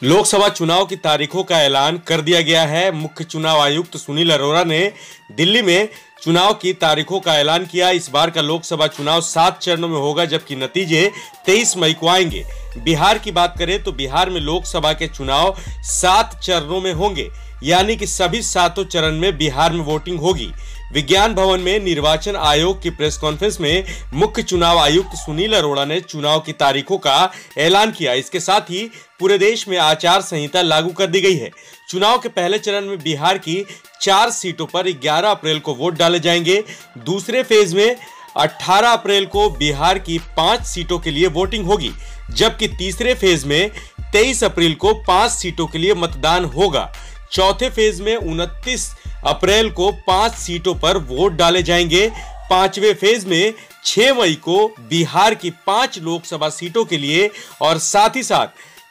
लोकसभा चुनाव की तारीखों का ऐलान कर दिया गया है। मुख्य चुनाव आयुक्त सुनील अरोड़ा ने दिल्ली में चुनाव की तारीखों का ऐलान किया। इस बार का लोकसभा चुनाव 7 चरणों में होगा, जबकि नतीजे 23 मई को आएंगे। बिहार की बात करें तो बिहार में लोकसभा के चुनाव 7 चरणों में होंगे, यानी कि सभी 7 चरण में बिहार में वोटिंग होगी। विज्ञान भवन में निर्वाचन आयोग की प्रेस कॉन्फ्रेंस में मुख्य चुनाव आयुक्त सुनील अरोड़ा ने चुनाव की तारीखों का ऐलान किया। इसके साथ ही पूरे देश में आचार संहिता लागू कर दी गई है। चुनाव के पहले चरण में बिहार की 4 सीटों पर 11 अप्रैल को वोट डाले जाएंगे। दूसरे फेज में 18 अप्रैल को बिहार की 5 सीटों के लिए वोटिंग होगी, जबकि तीसरे फेज में 23 अप्रैल को 5 सीटों के लिए मतदान होगा। चौथे फेज में 29 अप्रैल को 5 सीटों पर वोट डाले जाएंगे। पांचवें फेज में 6 मई को बिहार की 5 लोकसभा सीटों के लिए और साथ ही साथ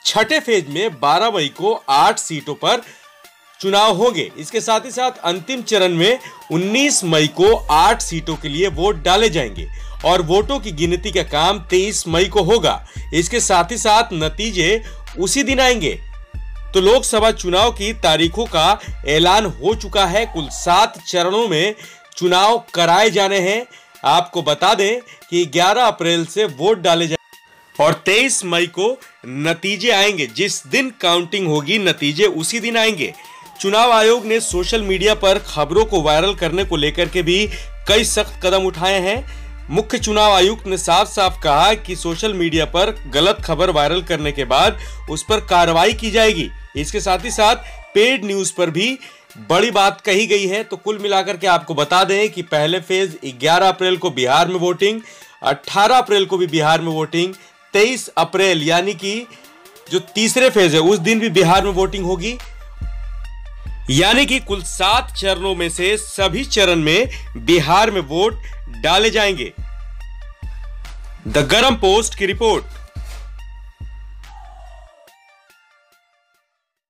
छठे फेज में 12 मई को 8 सीटों पर चुनाव होंगे। इसके साथ ही साथ अंतिम चरण में 19 मई को 8 सीटों के लिए वोट डाले जाएंगे और वोटों की गिनती का काम 23 मई को होगा। इसके साथ ही साथ नतीजे उसी दिन आएंगे। तो लोकसभा चुनाव की तारीखों का ऐलान हो चुका है। कुल 7 चरणों में चुनाव कराए जाने हैं। आपको बता दें कि 11 अप्रैल से वोट डाले जाएंगे और 23 मई को नतीजे आएंगे। जिस दिन काउंटिंग होगी नतीजे उसी दिन आएंगे। चुनाव आयोग ने सोशल मीडिया पर खबरों को वायरल करने को लेकर के भी कई सख्त कदम उठाए हैं। मुख्य चुनाव आयुक्त ने साफ साफ कहा कि सोशल मीडिया पर गलत खबर वायरल करने के बाद उस पर कार्रवाई की जाएगी। इसके साथ ही साथ पेड न्यूज पर भी बड़ी बात कही गई है। तो कुल मिलाकर के आपको बता दें कि पहले फेज 11 अप्रैल को बिहार में वोटिंग, 18 अप्रैल को भी बिहार में वोटिंग, 23 अप्रैल यानी कि जो तीसरे फेज है उस दिन भी बिहार में वोटिंग होगी। यानी कि कुल 7 चरणों में से सभी चरण में बिहार में वोट डाले जाएंगे। द गरम पोस्ट की रिपोर्ट।